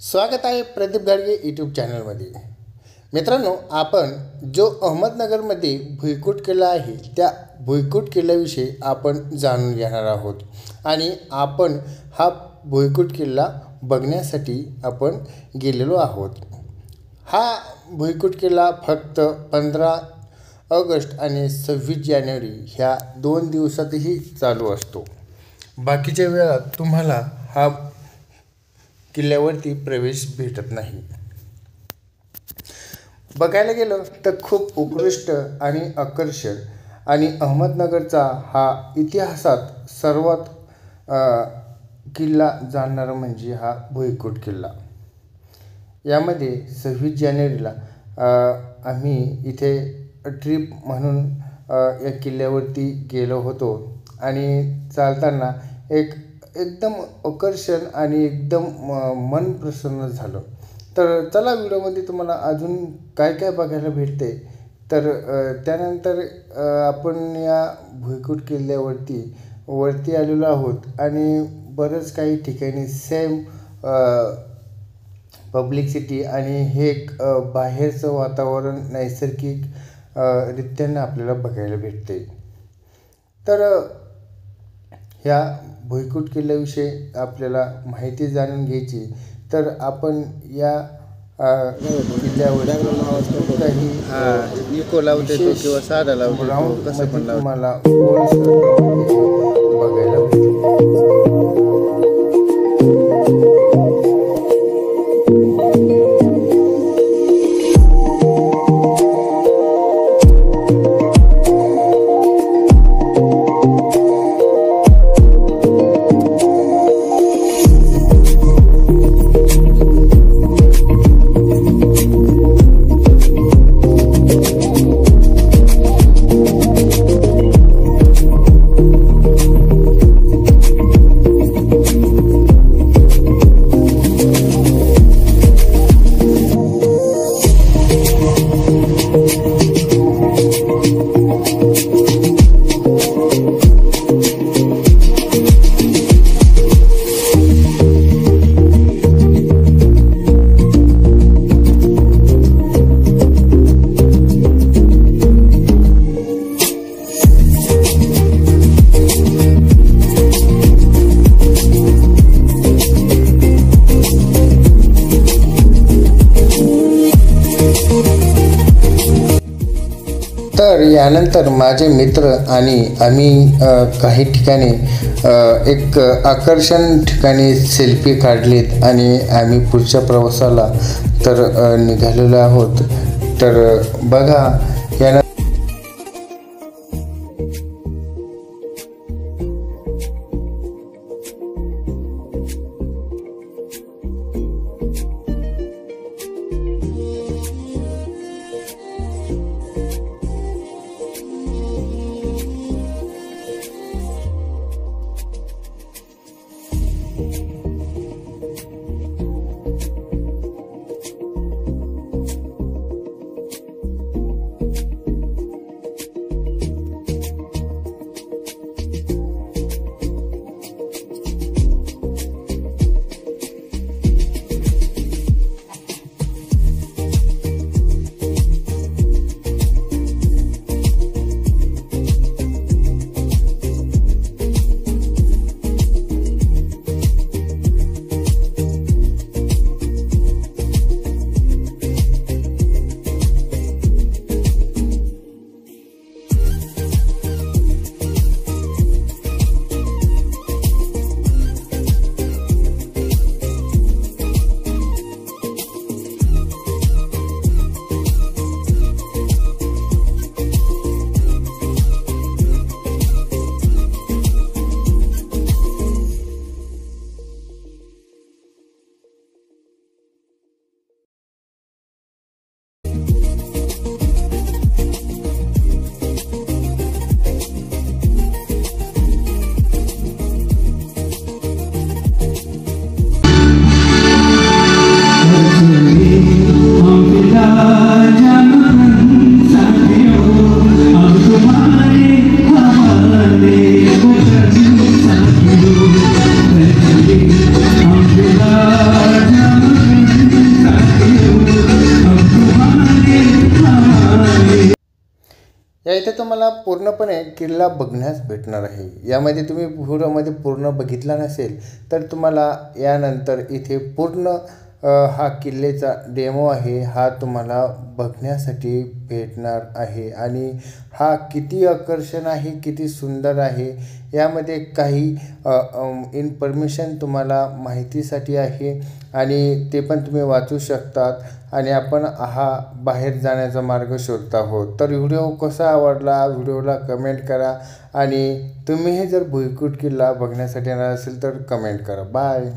स्वागत आहे प्रदीप गाडगे यूट्यूब चॅनलमध्ये। मित्रांनो, आपण जो अहमदनगरमध्ये भुईकोट किल्ला आहे त्या भुईकोट किल्ल्याविषयी आपण जाणून घेणार आहोत आणि आपण हा भुईकोट किल्ला बघण्यासाठी आपण गेलेलो आहोत। हा भुईकोट किल्ला फक्त 15 ऑगस्ट आणि 26 जानेवारी ह्या 2 दिवसातही चालू असतो। बाकीच्या वेळात तुम्हाला हा किल्ल्यावरती प्रवेश भेटत नाही। बघायला गेलं तर खूप उत्कृष्ट आणि आकर्षक आणि अहमदनगरचा हा इतिहासात सर्वात किल्ला जाणणारा म्हणजे हा भुईकोट किल्ला। यामध्ये 26 जानेवारीला आम्ही इथे ट्रिप म्हणून या किल्ल्यावरती गेलो होतो आणि चालताना एकदम आकर्षण आणि एकदम मन प्रसन्न झालं। तर चला व्हिडिओमध्ये तुम्हाला अजून काय काय बघायला भेटते तर त्यानंतर आपण या भुईकोट किल्ल्यावरती आलेलो आहोत आणि बरंच काही ठिकाणी सेम पब्लिसिटी आणि हे एक बाहेरचं वातावरण नैसर्गिक रित्याने आपल्याला बघायला भेटते। तर ह्या भुईकोट किल्ल्याविषयी आपल्याला माहिती जाणून घ्यायची तर आपण या किल्ल्यावर काही इको लावते तो किंवा साधा लावतो कसं पण लावतो तुम्हाला बघायला भेटते। तर यानंतर माझे मित्र आणि आम्ही काही ठिकाणी एक आकर्षण ठिकाणी सेल्फी काढलीत आणि आम्ही पुढच्या प्रवासाला तर निघालेलो आहोत। तर बघा यानंतर इथे तुम्हाला पूर्णपणे किल्ला बघण्यास भेटणार आहे. यामध्ये तुम्ही व्हिडिओमध्ये पूर्ण बघितला नसेल तर तुम्हाला यानंतर इथे पूर्ण हा किल्ल्याचा डेमो आहे हा तुम्हाला बघण्यासाठी भेटणार आहे. आणि हा किती आकर्षण आहे, किती सुंदर आहे. यामध्ये काही इन्फॉर्मेशन तुम्हाला माहितीसाठी आहे आणि ते पण तुम्ही वाचू शकतात. आणि आपण हा बाहेर जाण्याचा मार्ग शोधत आहोत. तर व्हिडिओ कसा आवडला, व्हिडिओला कमेंट करा. आणि तुम्हीही जर भुईकोट किल्ला बघण्यासाठी येणार असेल तर कमेंट करा. बाय.